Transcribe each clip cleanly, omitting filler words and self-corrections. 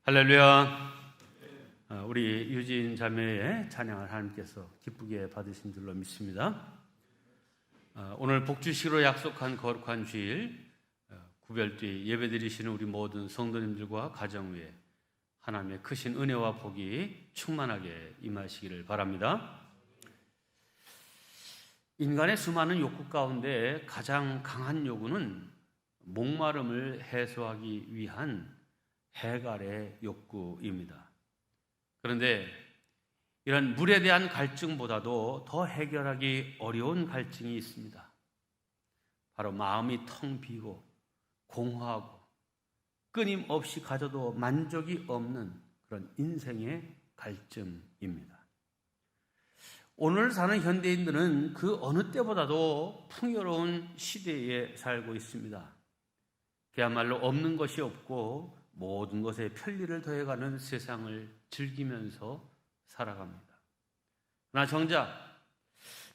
할렐루야. 우리 유진 자매의 찬양을 하나님께서 기쁘게 받으신 줄로 믿습니다. 오늘 복주시로 약속한 거룩한 주일 구별뒤 예배드리시는 우리 모든 성도님들과 가정 위에 하나님의 크신 은혜와 복이 충만하게 임하시기를 바랍니다. 인간의 수많은 욕구 가운데 가장 강한 욕구는 목마름을 해소하기 위한 해갈의 욕구입니다. 그런데 이런 물에 대한 갈증보다도 더 해결하기 어려운 갈증이 있습니다. 바로 마음이 텅 비고 공허하고 끊임없이 가져도 만족이 없는 그런 인생의 갈증입니다. 오늘 사는 현대인들은 그 어느 때보다도 풍요로운 시대에 살고 있습니다. 그야말로 없는 것이 없고 모든 것에 편리를 더해가는 세상을 즐기면서 살아갑니다. 그러나 정작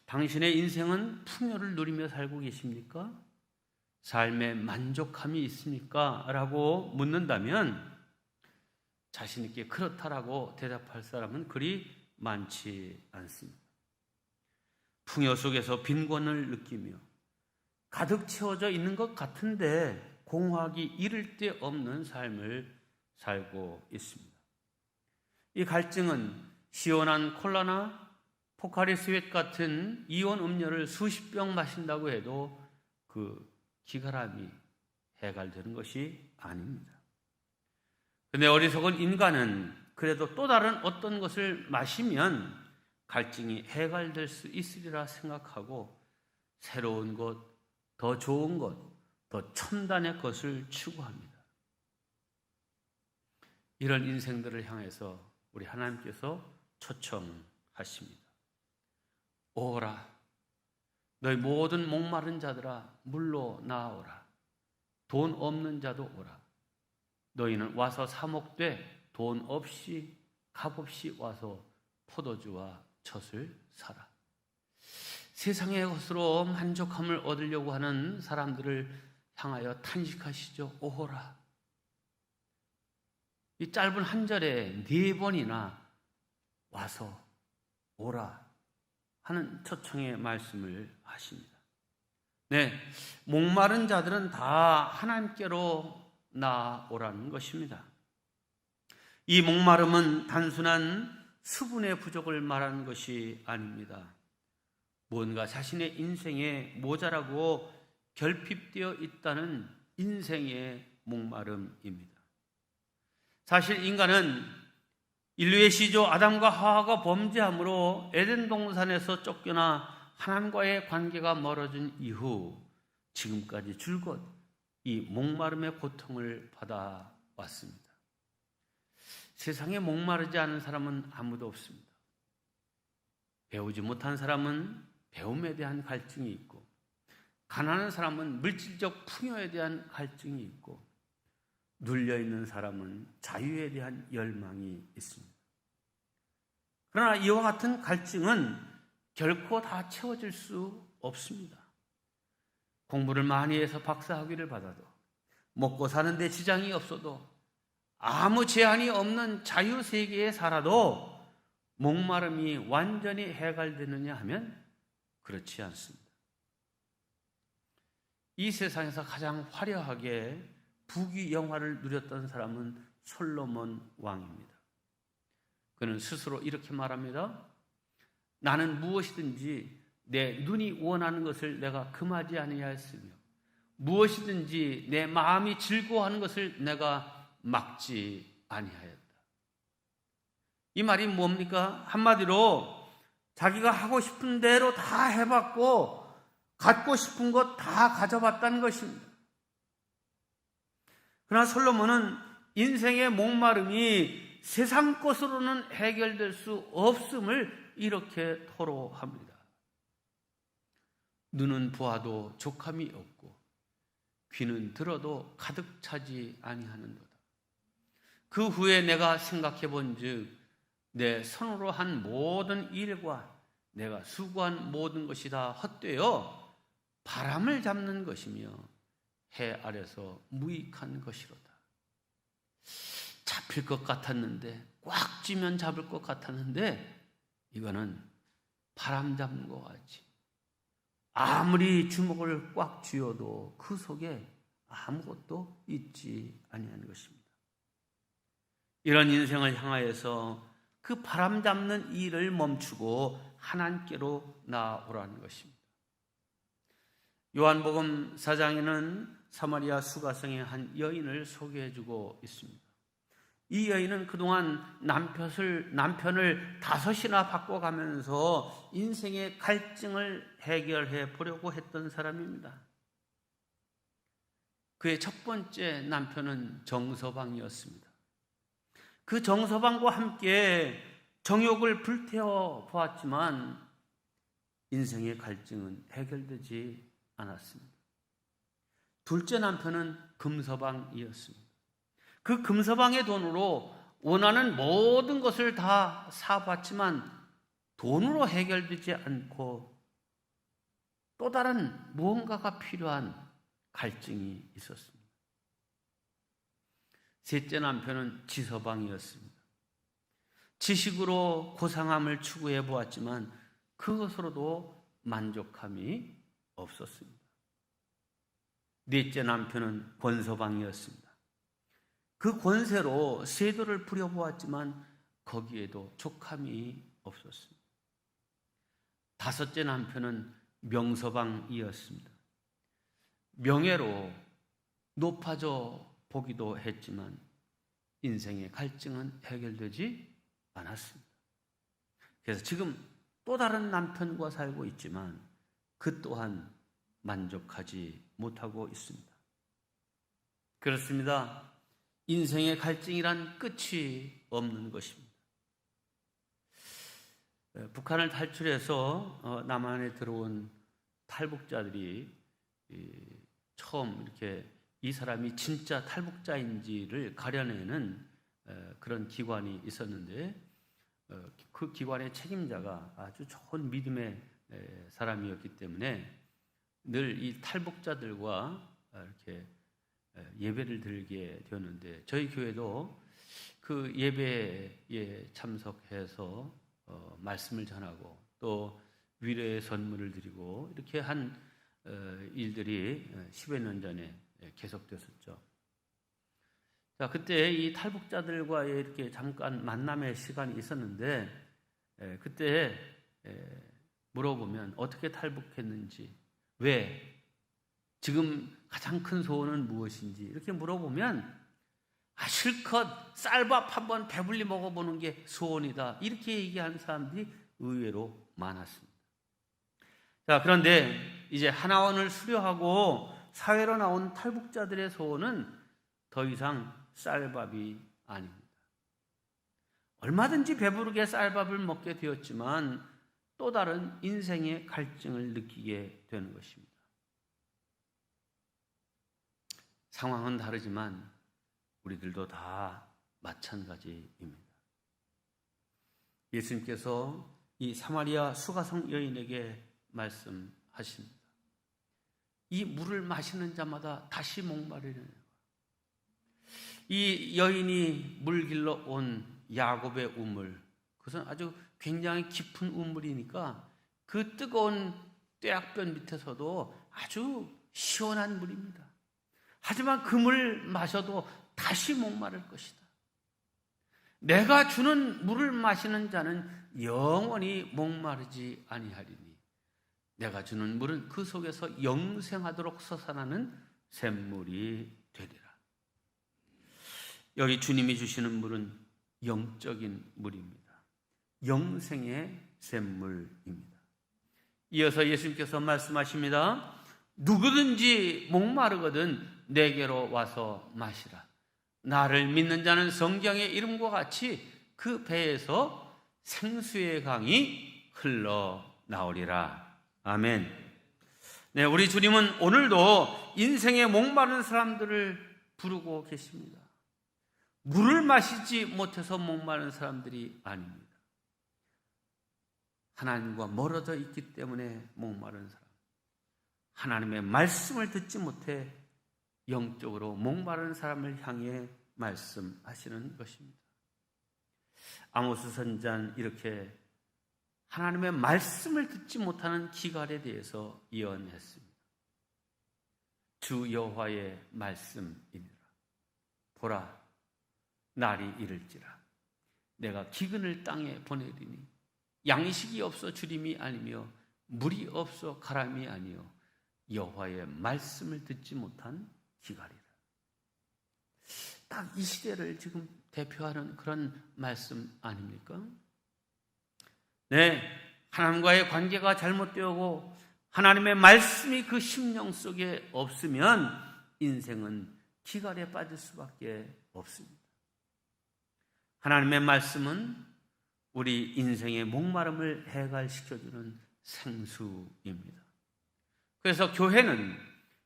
당신의 인생은 풍요를 누리며 살고 계십니까? 삶에 만족함이 있습니까? 라고 묻는다면 자신 있게 그렇다라고 대답할 사람은 그리 많지 않습니다. 풍요 속에서 빈곤을 느끼며 가득 채워져 있는 것 같은데 공허하기 이를 데 없는 삶을 살고 있습니다. 이 갈증은 시원한 콜라나 포카리 스웨트 같은 이온 음료를 수십 병 마신다고 해도 그 기가람이 해결되는 것이 아닙니다. 그런데 어리석은 인간은 그래도 또 다른 어떤 것을 마시면 갈증이 해결될 수 있으리라 생각하고 새로운 것, 더 좋은 것, 더 첨단의 것을 추구합니다. 이런 인생들을 향해서 우리 하나님께서 초청하십니다. 오라, 너희 모든 목마른 자들아 물로 나아오라. 돈 없는 자도 오라. 너희는 와서 사목되 돈 없이 값없이 와서 포도주와 젖을 사라. 세상의 것으로 만족함을 얻으려고 하는 사람들을 향하여 탄식하시죠. 오호라. 이 짧은 한 절에 4번이나 와서 오라 하는 초청의 말씀을 하십니다. 네, 목마른 자들은 다 하나님께로 나오라는 것입니다. 이 목마름은 단순한 수분의 부족을 말하는 것이 아닙니다. 뭔가 자신의 인생에 모자라고 결핍되어 있다는 인생의 목마름입니다. 사실 인간은 인류의 시조 아담과 하와가 범죄함으로 에덴 동산에서 쫓겨나 하나님과의 관계가 멀어진 이후 지금까지 줄곧 이 목마름의 고통을 받아왔습니다. 세상에 목마르지 않은 사람은 아무도 없습니다. 배우지 못한 사람은 배움에 대한 갈증이 있고 가난한 사람은 물질적 풍요에 대한 갈증이 있고 눌려있는 사람은 자유에 대한 열망이 있습니다. 그러나 이와 같은 갈증은 결코 다 채워질 수 없습니다. 공부를 많이 해서 박사학위를 받아도 먹고 사는데 지장이 없어도 아무 제한이 없는 자유세계에 살아도 목마름이 완전히 해결되느냐 하면 그렇지 않습니다. 이 세상에서 가장 화려하게 부귀영화를 누렸던 사람은 솔로몬 왕입니다. 그는 스스로 이렇게 말합니다. 나는 무엇이든지 내 눈이 원하는 것을 내가 금하지 아니하였으며 무엇이든지 내 마음이 즐거워하는 것을 내가 막지 아니하였다. 이 말이 뭡니까? 한마디로 자기가 하고 싶은 대로 다 해봤고 갖고 싶은 것 다 가져봤다는 것입니다. 그러나 솔로몬은 인생의 목마름이 세상 것으로는 해결될 수 없음을 이렇게 토로합니다. 눈은 보아도 족함이 없고 귀는 들어도 가득 차지 아니하는도다. 그 후에 내가 생각해 본즉 내 손으로 한 모든 일과 내가 수고한 모든 것이 다 헛되어 바람을 잡는 것이며 해 아래서 무익한 것이로다. 잡힐 것 같았는데, 꽉 쥐면 잡을 것 같았는데, 이거는 바람 잡는 것 같지. 아무리 주먹을 꽉 쥐어도 그 속에 아무것도 있지 아니하는 것입니다. 이런 인생을 향하여서 그 바람 잡는 일을 멈추고 하나님께로 나아오라는 것입니다. 요한복음 4장에는 사마리아 수가성의 한 여인을 소개해주고 있습니다. 이 여인은 그동안 남편을 5이나 바꿔가면서 인생의 갈증을 해결해 보려고 했던 사람입니다. 그의 첫 번째 남편은 정서방이었습니다. 그 정서방과 함께 정욕을 불태워 보았지만 인생의 갈증은 해결되지 않았습니다. 둘째 남편은 금서방이었습니다. 그 금서방의 돈으로 원하는 모든 것을 다 사봤지만 돈으로 해결되지 않고 또 다른 무언가가 필요한 갈증이 있었습니다. 셋째 남편은 지서방이었습니다. 지식으로 고상함을 추구해 보았지만 그것으로도 만족함이 없었습니다. 넷째 남편은 권서방이었습니다. 그 권세로 세도를 부려보았지만 거기에도 족함이 없었습니다. 다섯째 남편은 명서방이었습니다. 명예로 높아져 보기도 했지만 인생의 갈증은 해결되지 않았습니다. 그래서 지금 또 다른 남편과 살고 있지만 그 또한 만족하지 못하고 있습니다. 그렇습니다. 인생의 갈증이란 끝이 없는 것입니다. 북한을 탈출해서 남한에 들어온 탈북자들이 처음 이렇게 이 사람이 진짜 탈북자인지를 가려내는 그런 기관이 있었는데 그 기관의 책임자가 아주 좋은 믿음의 사람이었기 때문에 늘 이 탈북자들과 이렇게 예배를 드리게 되었는데 저희 교회도 그 예배에 참석해서 말씀을 전하고 또 위로의 선물을 드리고 이렇게 한 일들이 10여 년 전에 계속됐었죠. 자, 그때 이 탈북자들과의 이렇게 잠깐 만남의 시간이 있었는데 그때 물어보면 어떻게 탈북했는지, 왜, 지금 가장 큰 소원은 무엇인지 이렇게 물어보면 실컷 쌀밥 한번 배불리 먹어보는 게 소원이다 이렇게 얘기하는 사람들이 의외로 많았습니다. 자, 그런데 이제 하나원을 수료하고 사회로 나온 탈북자들의 소원은 더 이상 쌀밥이 아닙니다. 얼마든지 배부르게 쌀밥을 먹게 되었지만 또 다른 인생의 갈증을 느끼게 되는 것입니다. 상황은 다르지만 우리들도 다 마찬가지입니다. 예수님께서 이 사마리아 수가성 여인에게 말씀하십니다. 이 물을 마시는 자마다 다시 목마르려는 이 여인이 물 길러 온 야곱의 우물, 그것은 아주 굉장히 깊은 우물이니까 그 뜨거운 떼약변 밑에서도 아주 시원한 물입니다. 하지만 그 물 마셔도 다시 목마를 것이다. 내가 주는 물을 마시는 자는 영원히 목마르지 아니하리니 내가 주는 물은 그 속에서 영생하도록 솟아나는 샘물이 되리라. 여기 주님이 주시는 물은 영적인 물입니다. 영생의 샘물입니다. 이어서 예수님께서 말씀하십니다. 누구든지 목마르거든 내게로 와서 마시라. 나를 믿는 자는 성경의 이름과 같이 그 배에서 생수의 강이 흘러나오리라. 아멘. 네, 우리 주님은 오늘도 인생에 목마른 사람들을 부르고 계십니다. 물을 마시지 못해서 목마른 사람들이 아닙니다. 하나님과 멀어져 있기 때문에 목마른 사람, 하나님의 말씀을 듣지 못해 영적으로 목마른 사람을 향해 말씀하시는 것입니다. 아모스 선지자는 이렇게 하나님의 말씀을 듣지 못하는 기갈에 대해서 예언했습니다. 주 여호와의 말씀이니라. 보라, 날이 이를지라. 내가 기근을 땅에 보내리니 양식이 없어 주림이 아니며 물이 없어 가람이 아니요 여호와의 말씀을 듣지 못한 기갈이라. 딱 이 시대를 지금 대표하는 그런 말씀 아닙니까? 네, 하나님과의 관계가 잘못되고 하나님의 말씀이 그 심령 속에 없으면 인생은 기갈에 빠질 수밖에 없습니다. 하나님의 말씀은 우리 인생의 목마름을 해갈시켜주는 생수입니다. 그래서 교회는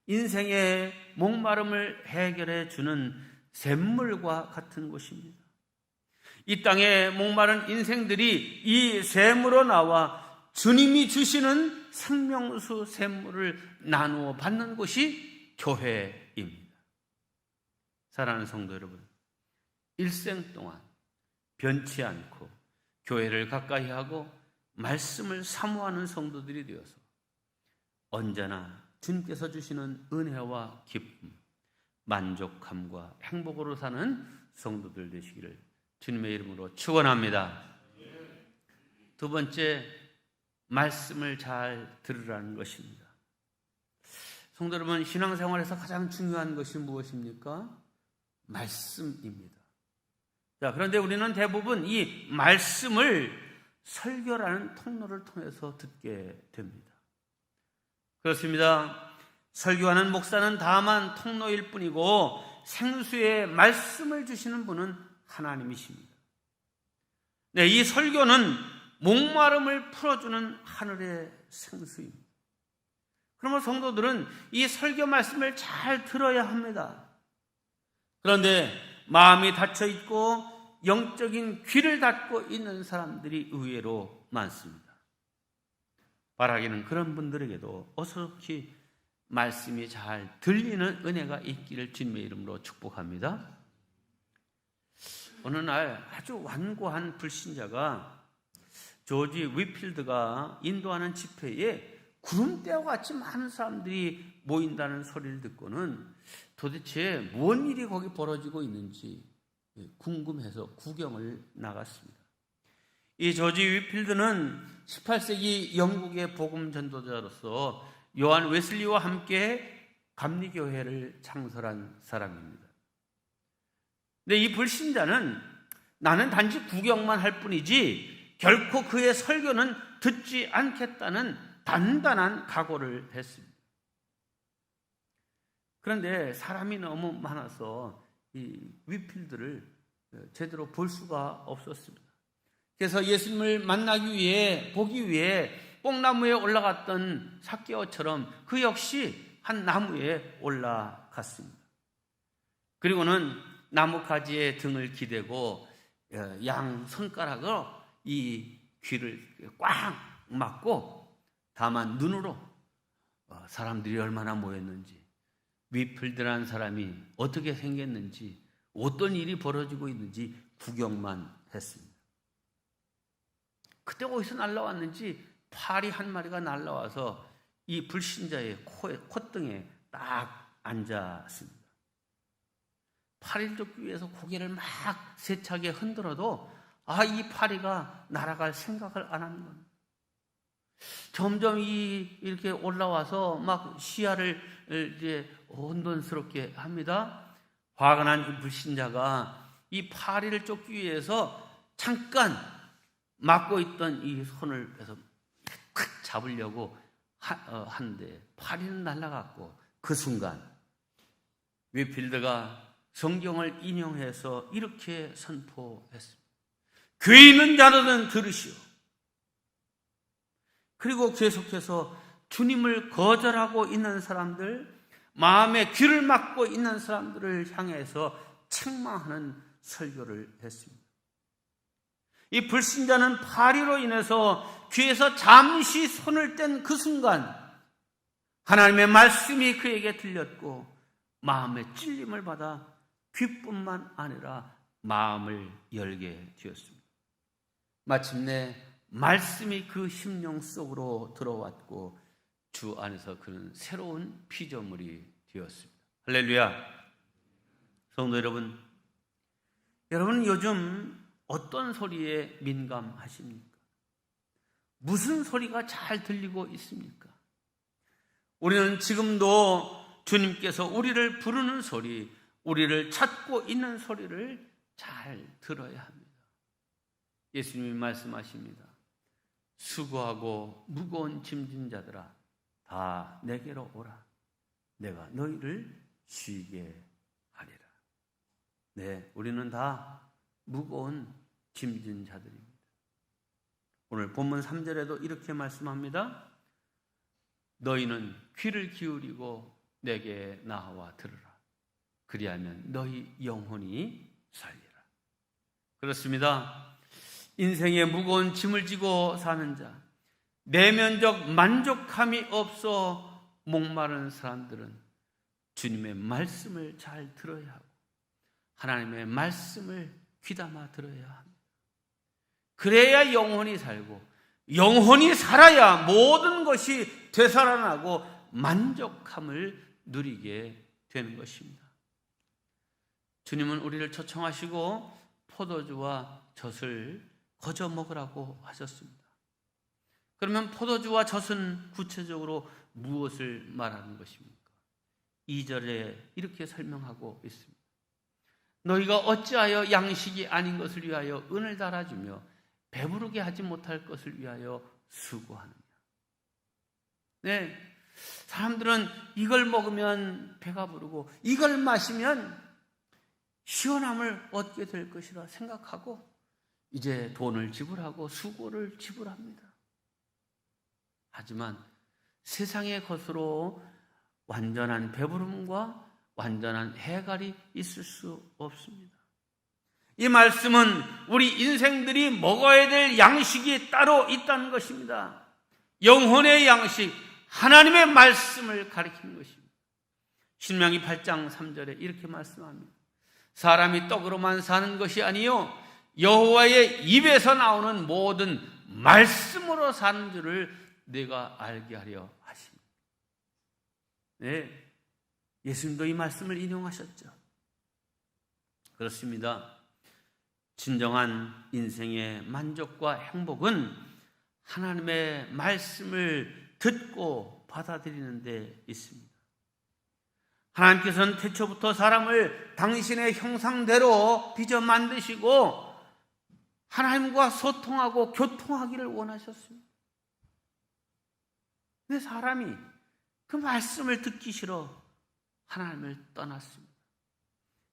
인생의 목마름을 해결해 주는 샘물과 같은 곳입니다. 이 땅에 목마른 인생들이 이 샘으로 나와 주님이 주시는 생명수 샘물을 나누어 받는 곳이 교회입니다. 사랑하는 성도 여러분, 일생 동안 변치 않고 교회를 가까이 하고 말씀을 사모하는 성도들이 되어서 언제나 주님께서 주시는 은혜와 기쁨, 만족함과 행복으로 사는 성도들 되시기를 주님의 이름으로 축원합니다. 두 번째, 말씀을 잘 들으라는 것입니다. 성도 여러분, 신앙생활에서 가장 중요한 것이 무엇입니까? 말씀입니다. 자, 그런데 우리는 대부분 이 말씀을 설교라는 통로를 통해서 듣게 됩니다. 그렇습니다. 설교하는 목사는 다만 통로일 뿐이고 생수의 말씀을 주시는 분은 하나님이십니다. 네, 이 설교는 목마름을 풀어주는 하늘의 생수입니다. 그러면 성도들은 이 설교 말씀을 잘 들어야 합니다. 그런데 마음이 닫혀 있고 영적인 귀를 닫고 있는 사람들이 의외로 많습니다. 바라기는 그런 분들에게도 어석히 말씀이 잘 들리는 은혜가 있기를 주님의 이름으로 축복합니다. 어느 날 아주 완고한 불신자가 조지 위필드가 인도하는 집회에 구름대와 같이 많은 사람들이 모인다는 소리를 듣고는 도대체 뭔 일이 거기 벌어지고 있는지 궁금해서 구경을 나갔습니다. 이 조지 위필드는 18세기 영국의 복음 전도자로서 요한 웨슬리와 함께 감리교회를 창설한 사람입니다. 근데 이 불신자는 나는 단지 구경만 할 뿐이지 결코 그의 설교는 듣지 않겠다는 단단한 각오를 했습니다. 그런데 사람이 너무 많아서 이 위필드를 제대로 볼 수가 없었습니다. 그래서 예수님을 만나기 위해, 보기 위해 뽕나무에 올라갔던 삭개오처럼 그 역시 한 나무에 올라갔습니다. 그리고는 나뭇가지에 등을 기대고 양 손가락으로 이 귀를 꽉 막고 다만 눈으로 사람들이 얼마나 모였는지, 위필드라는 사람이 어떻게 생겼는지, 어떤 일이 벌어지고 있는지 구경만 했습니다. 그때 어디서 날라왔는지 파리 한 마리가 날라와서 이 불신자의 콧등에 딱 앉았습니다. 파리를 쫓기 위해서 고개를 막 세차게 흔들어도 이 파리가 날아갈 생각을 안 하는 겁니다. 점점 이렇게 올라와서 막 시야를 이제 혼돈스럽게 합니다. 화가 난 이 불신자가 이 파리를 쫓기 위해서 잠깐 막고 있던 이 손을 빼서 콱 잡으려고 하는데 파리는 날아갔고 그 순간 위필드가 성경을 인용해서 이렇게 선포했습니다. 귀 있는 자들은 들으시오. 그리고 계속해서 주님을 거절하고 있는 사람들, 마음에 귀를 막고 있는 사람들을 향해서 책망하는 설교를 했습니다. 이 불신자는 파리로 인해서 귀에서 잠시 손을 뗀 그 순간 하나님의 말씀이 그에게 들렸고 마음의 찔림을 받아 귀뿐만 아니라 마음을 열게 되었습니다. 마침내 말씀이 그 심령 속으로 들어왔고 주 안에서 그는 새로운 피조물이 되었습니다. 할렐루야. 성도 여러분, 여러분 요즘 어떤 소리에 민감하십니까? 무슨 소리가 잘 들리고 있습니까? 우리는 지금도 주님께서 우리를 부르는 소리, 우리를 찾고 있는 소리를 잘 들어야 합니다. 예수님이 말씀하십니다. 수고하고 무거운 짐진 자들아 다 내게로 오라. 내가 너희를 쉬게 하리라. 네, 우리는 다 무거운 짐진 자들입니다. 오늘 본문 3절에도 이렇게 말씀합니다. 너희는 귀를 기울이고 내게 나와 들으라. 그리하면 너희 영혼이 살리라. 그렇습니다. 인생의 무거운 짐을 지고 사는 자, 내면적 만족함이 없어 목마른 사람들은 주님의 말씀을 잘 들어야 하고 하나님의 말씀을 귀담아 들어야 합니다. 그래야 영혼이 살고 영혼이 살아야 모든 것이 되살아나고 만족함을 누리게 되는 것입니다. 주님은 우리를 초청하시고 포도주와 젖을 거저 먹으라고 하셨습니다. 그러면 포도주와 젖은 구체적으로 무엇을 말하는 것입니까? 2절에 이렇게 설명하고 있습니다. 너희가 어찌하여 양식이 아닌 것을 위하여 은을 달아주며 배부르게 하지 못할 것을 위하여 수고하느냐. 네, 사람들은 이걸 먹으면 배가 부르고 이걸 마시면 시원함을 얻게 될 것이라 생각하고 이제 돈을 지불하고 수고를 지불합니다. 하지만 세상의 것으로 완전한 배부름과 완전한 해갈이 있을 수 없습니다. 이 말씀은 우리 인생들이 먹어야 될 양식이 따로 있다는 것입니다. 영혼의 양식, 하나님의 말씀을 가리키는 것입니다. 신명기 8장 3절에 이렇게 말씀합니다. 사람이 떡으로만 사는 것이 아니요 여호와의 입에서 나오는 모든 말씀으로 사는 줄을 내가 알게 하려 하십니다. 네, 예수님도 이 말씀을 인용하셨죠. 그렇습니다. 진정한 인생의 만족과 행복은 하나님의 말씀을 듣고 받아들이는 데 있습니다. 하나님께서는 태초부터 사람을 당신의 형상대로 빚어 만드시고 하나님과 소통하고 교통하기를 원하셨습니다. 근데 사람이 그 말씀을 듣기 싫어 하나님을 떠났습니다.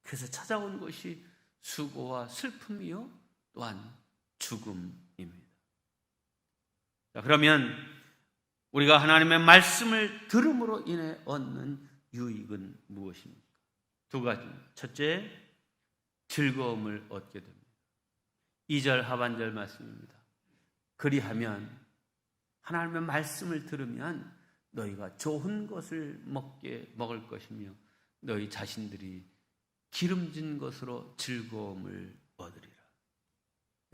그래서 찾아온 것이 수고와 슬픔이요 또한 죽음입니다. 자, 그러면 우리가 하나님의 말씀을 들음으로 인해 얻는 유익은 무엇입니까? 두 가지입니다. 첫째, 즐거움을 얻게 됩니다. 2절 하반절 말씀입니다. 그리하면 하나님의 말씀을 들으면 너희가 좋은 것을 먹을 것이며 너희 자신들이 기름진 것으로 즐거움을 얻으리라.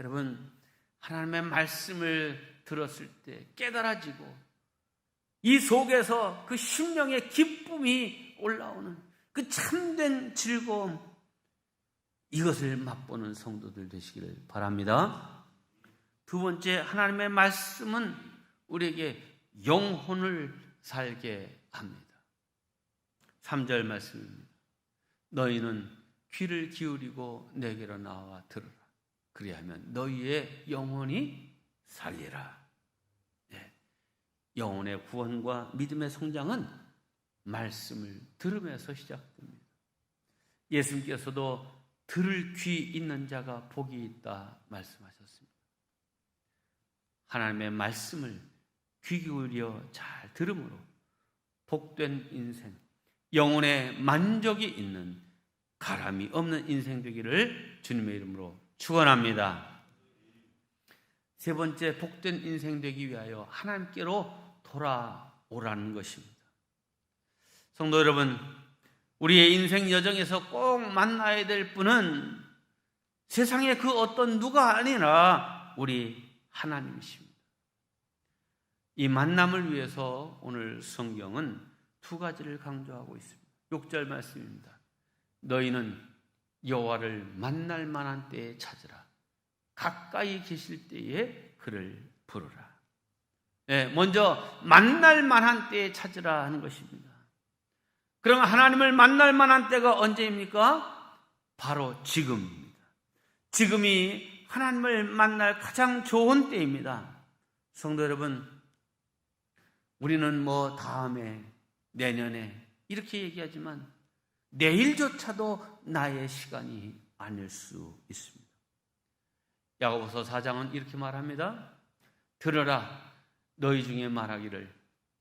여러분, 하나님의 말씀을 들었을 때 깨달아지고 이 속에서 그 심령의 기쁨이 올라오는 그 참된 즐거움, 이것을 맛보는 성도들 되시기를 바랍니다. 두 번째, 하나님의 말씀은 우리에게 영혼을 살게 합니다. 3절 말씀입니다. 너희는 귀를 기울이고 내게로 나와 들으라. 그리하면 너희의 영혼이 살리라. 네. 영혼의 구원과 믿음의 성장은 말씀을 들으면서 시작됩니다. 예수님께서도 들을 귀 있는 자가 복이 있다 말씀하셨습니다. 하나님의 말씀을 귀 기울여 잘 들음으로 복된 인생, 영혼의 만족이 있는 가람이 없는 인생 되기를 주님의 이름으로 축원합니다. 세 번째, 복된 인생 되기 위하여 하나님께로 돌아오라는 것입니다. 성도 여러분, 우리의 인생 여정에서 꼭 만나야 될 분은 세상의 그 어떤 누가 아니라 우리 하나님이십니다. 이 만남을 위해서 오늘 성경은 두 가지를 강조하고 있습니다. 6절 말씀입니다. 너희는 여호와를 만날 만한 때에 찾으라. 가까이 계실 때에 그를 부르라. 네, 먼저 만날 만한 때에 찾으라 하는 것입니다. 그럼 하나님을 만날 만한 때가 언제입니까? 바로 지금입니다. 지금이 하나님을 만날 가장 좋은 때입니다. 성도 여러분, 우리는 다음에, 내년에 이렇게 얘기하지만 내일조차도 나의 시간이 아닐 수 있습니다. 야고보서 4장은 이렇게 말합니다. 들으라, 너희 중에 말하기를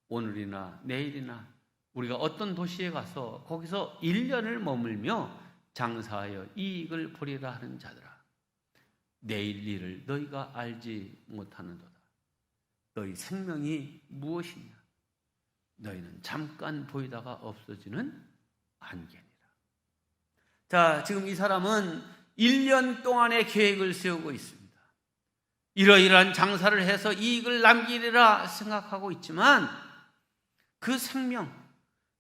오늘이나 내일이나 우리가 어떤 도시에 가서 거기서 1년을 머물며 장사하여 이익을 보리라 하는 자들아, 내일 일을 너희가 알지 못하는도다. 너희 생명이 무엇이냐? 너희는 잠깐 보이다가 없어지는 안개니라. 자, 지금 이 사람은 1년 동안의 계획을 세우고 있습니다. 이러이러한 장사를 해서 이익을 남기리라 생각하고 있지만 그 생명,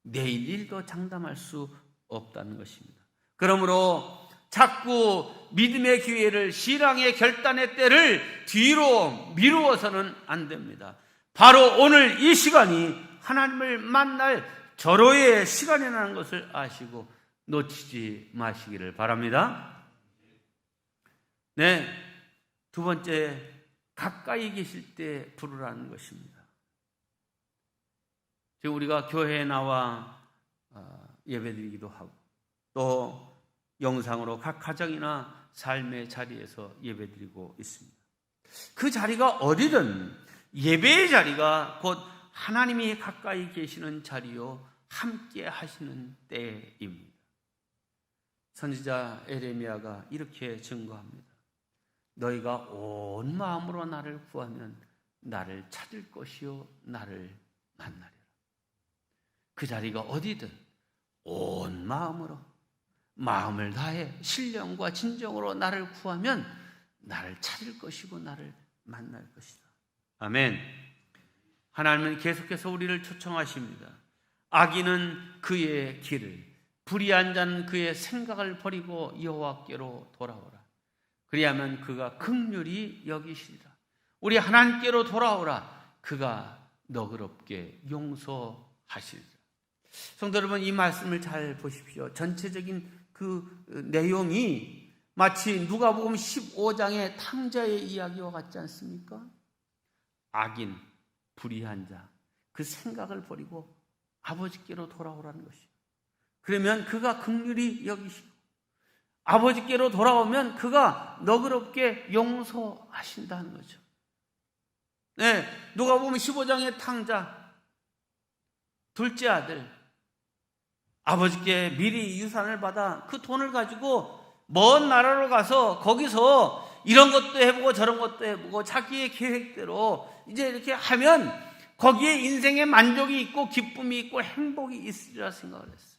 내일 일도 장담할 수 없다는 것입니다. 그러므로 자꾸 믿음의 기회를, 신앙의 결단의 때를 뒤로 미루어서는 안 됩니다. 바로 오늘 이 시간이 하나님을 만날 절호의 시간이라는 것을 아시고 놓치지 마시기를 바랍니다. 네, 두 번째, 가까이 계실 때 부르라는 것입니다. 지금 우리가 교회에 나와 예배드리기도 하고 또 영상으로 각 가정이나 삶의 자리에서 예배드리고 있습니다. 그 자리가 어디든 예배의 자리가 곧 하나님이 가까이 계시는 자리요, 함께 하시는 때입니다. 선지자 에레미야가 이렇게 증거합니다. 너희가 온 마음으로 나를 구하면 나를 찾을 것이요 나를 만나리라. 그 자리가 어디든 온 마음으로, 마음을 다해 신령과 진정으로 나를 구하면 나를 찾을 것이고 나를 만날 것이다. 아멘. 하나님은 계속해서 우리를 초청하십니다. 악인은 그의 길을, 불의한 자는 그의 생각을 버리고 여호와께로 돌아오라. 그리하면 그가 긍휼히 여기시리라. 우리 하나님께로 돌아오라. 그가 너그럽게 용서하시리라. 성도 여러분, 이 말씀을 잘 보십시오. 전체적인 그 내용이 마치 누가복음 15장의 탕자의 이야기와 같지 않습니까? 악인, 불의한 자, 그 생각을 버리고 아버지께로 돌아오라는 것이죠. 그러면 그가 긍휼히 여기시고 아버지께로 돌아오면 그가 너그럽게 용서하신다는 거죠. 네, 누가복음 15장의 탕자, 둘째 아들, 아버지께 미리 유산을 받아 그 돈을 가지고 먼 나라로 가서 거기서 이런 것도 해보고 저런 것도 해보고 자기의 계획대로 이제 이렇게 하면 거기에 인생의 만족이 있고 기쁨이 있고 행복이 있으리라 생각을 했어요.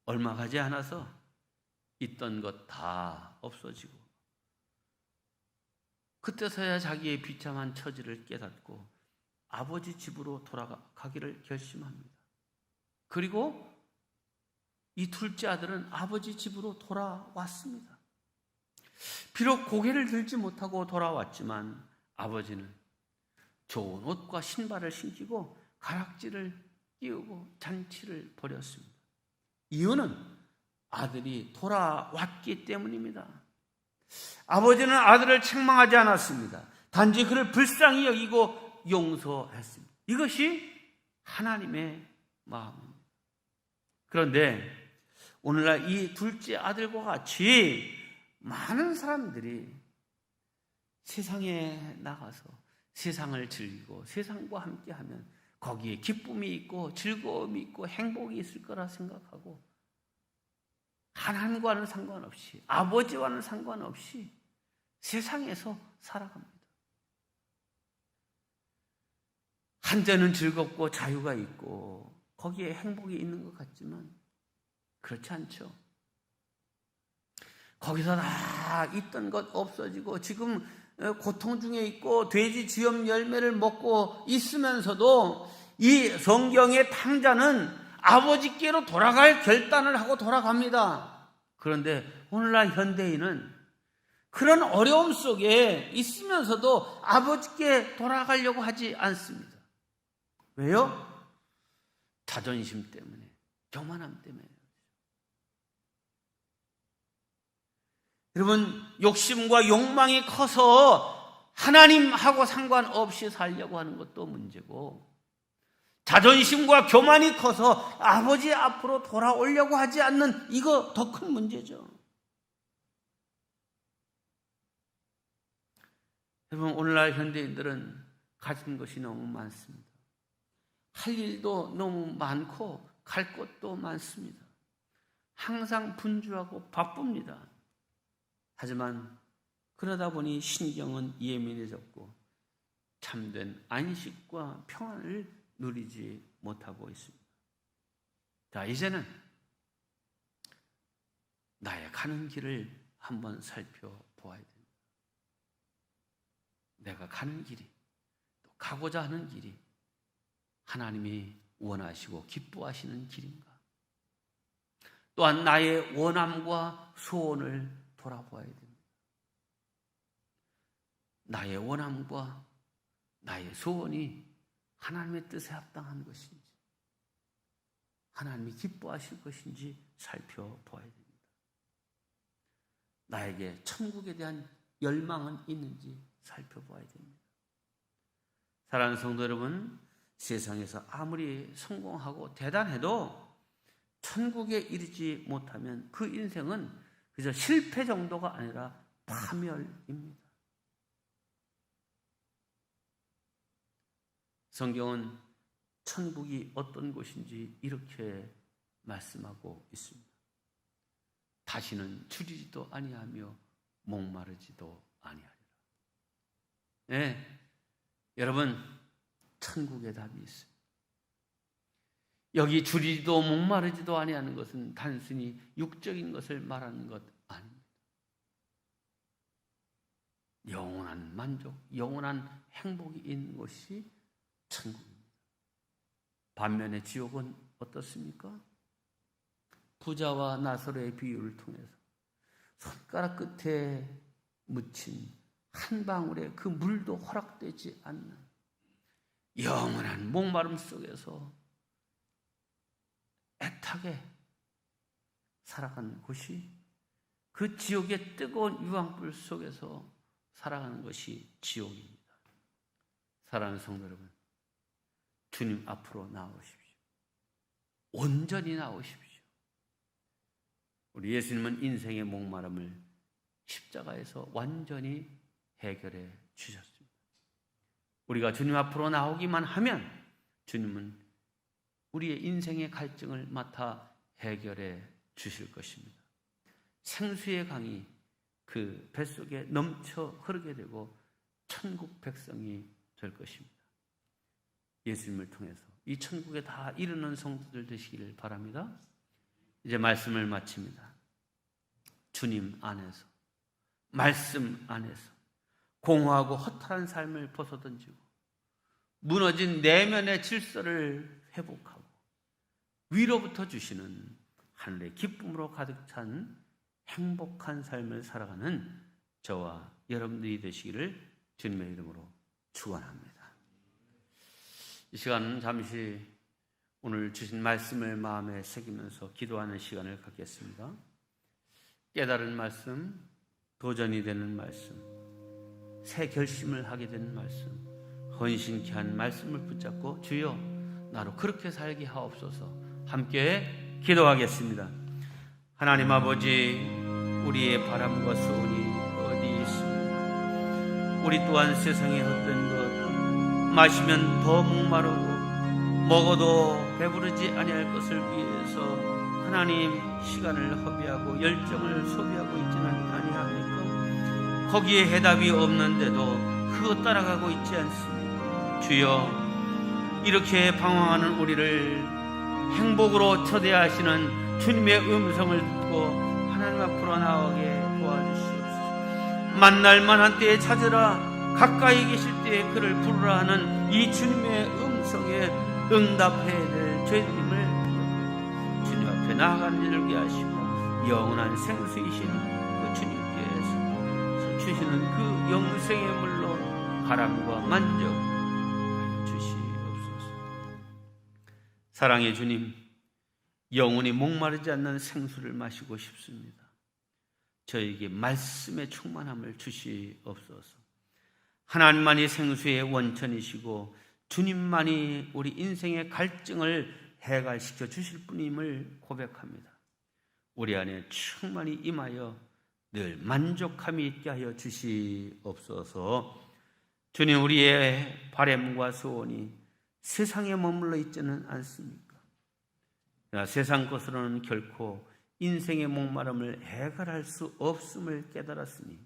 얼마 가지 않아서 있던 것 다 없어지고 그때서야 자기의 비참한 처지를 깨닫고 아버지 집으로 돌아가기를 결심합니다. 그리고 이 둘째 아들은 아버지 집으로 돌아왔습니다. 비록 고개를 들지 못하고 돌아왔지만 아버지는 좋은 옷과 신발을 신기고 가락지를 끼우고 잔치를 벌였습니다. 이유는 아들이 돌아왔기 때문입니다. 아버지는 아들을 책망하지 않았습니다. 단지 그를 불쌍히 여기고 용서했습니다. 이것이 하나님의 마음입니다. 그런데 오늘날 이 둘째 아들과 같이 많은 사람들이 세상에 나가서 세상을 즐기고 세상과 함께하면 거기에 기쁨이 있고 즐거움이 있고 행복이 있을 거라 생각하고 하나님과는 상관없이, 아버지와는 상관없이 세상에서 살아갑니다. 한때는 즐겁고 자유가 있고 거기에 행복이 있는 것 같지만 그렇지 않죠. 거기서 다 있던 것 없어지고 지금 고통 중에 있고 돼지 쥐염 열매를 먹고 있으면서도 이 성경의 탕자는 아버지께로 돌아갈 결단을 하고 돌아갑니다. 그런데 오늘날 현대인은 그런 어려움 속에 있으면서도 아버지께 돌아가려고 하지 않습니다. 왜요? 자존심 때문에, 교만함 때문에. 여러분, 욕심과 욕망이 커서 하나님하고 상관없이 살려고 하는 것도 문제고, 자존심과 교만이 커서 아버지 앞으로 돌아오려고 하지 않는 이거 더 큰 문제죠. 여러분, 오늘날 현대인들은 가진 것이 너무 많습니다. 할 일도 너무 많고 갈 곳도 많습니다. 항상 분주하고 바쁩니다. 하지만 그러다 보니 신경은 예민해졌고 참된 안식과 평안을 누리지 못하고 있습니다. 자, 이제는 나의 가는 길을 한번 살펴보아야 됩니다. 내가 가는 길이, 또 가고자 하는 길이 하나님이 원하시고 기뻐하시는 길인가? 또한 나의 원함과 소원을 돌아보아야 됩니다. 나의 원함과 나의 소원이 하나님의 뜻에 합당한 것인지, 하나님이 기뻐하실 것인지 살펴보아야 됩니다. 나에게 천국에 대한 열망은 있는지 살펴보아야 됩니다. 사랑하는 성도 여러분, 세상에서 아무리 성공하고 대단해도 천국에 이르지 못하면 그 인생은 그저 실패 정도가 아니라 파멸입니다. 성경은 천국이 어떤 곳인지 이렇게 말씀하고 있습니다. 다시는 줄이지도 아니하며 목마르지도 아니하리라. 네, 여러분, 천국에 답이 있습니다. 여기 줄이지도 목마르지도 아니하는 것은 단순히 육적인 것을 말하는 것 아닙니다. 영원한 만족, 영원한 행복이 있는 것이 천국입니다. 반면에 지옥은 어떻습니까? 부자와 나사로의 비유를 통해서 손가락 끝에 묻힌 한 방울의 그 물도 허락되지 않는 영원한 목마름 속에서 애타게 살아가는 곳이, 그 지옥의 뜨거운 유황불 속에서 살아가는 것이 지옥입니다. 사랑하는 성도 여러분, 주님 앞으로 나오십시오. 온전히 나오십시오. 우리 예수님은 인생의 목마름을 십자가에서 완전히 해결해 주셨습니다. 우리가 주님 앞으로 나오기만 하면 주님은 우리의 인생의 갈증을 맡아 해결해 주실 것입니다. 생수의 강이 그 뱃속에 넘쳐 흐르게 되고 천국 백성이 될 것입니다. 예수님을 통해서 이 천국에 다 이르는 성도들 되시기를 바랍니다. 이제 말씀을 마칩니다. 주님 안에서, 말씀 안에서 공허하고 허탈한 삶을 벗어던지고 무너진 내면의 질서를 회복하고 위로부터 주시는 하늘의 기쁨으로 가득 찬 행복한 삶을 살아가는 저와 여러분들이 되시기를 주님의 이름으로 축원합니다. 이 시간은 잠시 오늘 주신 말씀을 마음에 새기면서 기도하는 시간을 갖겠습니다. 깨달은 말씀, 도전이 되는 말씀, 새 결심을 하게 되는 말씀, 헌신케 한 말씀을 붙잡고 주여 나로 그렇게 살게 하옵소서 함께 기도하겠습니다. 하나님 아버지, 우리의 바람과 소원이 어디 있습니까? 우리 또한 세상의 헛된 것, 마시면 더 목마르고 먹어도 배부르지 아니할 것을 위해서 하나님 시간을 허비하고 열정을 소비하고 있지는 아니합니까? 거기에 해답이 없는데도 그것 따라가고 있지 않습니까? 주여, 이렇게 방황하는 우리를 행복으로 초대하시는 주님의 음성을 듣고 하나님 앞으로 나오게 도와주시옵소서. 만날 만한 때에 찾으라, 가까이 계실 때에 그를 부르라 하는 이 주님의 음성에 응답해야 될 저희들임을 주님 앞에 나아가는 일을 하시고 영원한 생수이신 그 주님께서 주시는 그 영생의 물로 바람과 만족 주시옵소서. 사랑의 주님, 영원히 목마르지 않는 생수를 마시고 싶습니다. 저에게 말씀의 충만함을 주시옵소서. 하나님만이 생수의 원천이시고 주님만이 우리 인생의 갈증을 해갈시켜 주실 분임을 고백합니다. 우리 안에 충만히 임하여 늘 만족함이 있게 하여 주시옵소서. 주님, 우리의 바람과 소원이 세상에 머물러 있지는 않습니까? 그러나 세상 것으로는 결코 인생의 목마름을 해결할 수 없음을 깨달았으니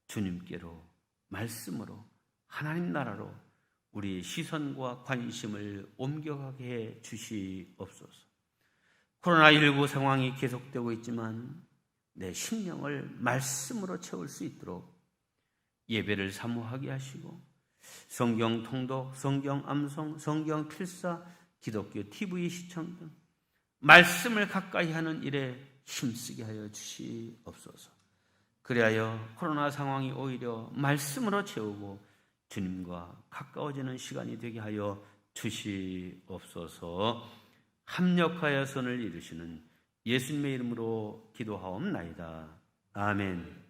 주님께로, 말씀으로, 하나님 나라로 우리의 시선과 관심을 옮겨가게 해 주시옵소서. 코로나19 상황이 계속되고 있지만 내 심령을 말씀으로 채울 수 있도록 예배를 사모하게 하시고 성경 통독, 성경 암송, 성경 필사, 기독교 TV 시청 등 말씀을 가까이 하는 일에 힘쓰게 하여 주시옵소서. 그리하여 코로나 상황이 오히려 말씀으로 채우고 주님과 가까워지는 시간이 되게 하여 주시옵소서. 합력하여 선을 이루시는 예수님의 이름으로 기도하옵나이다. 아멘.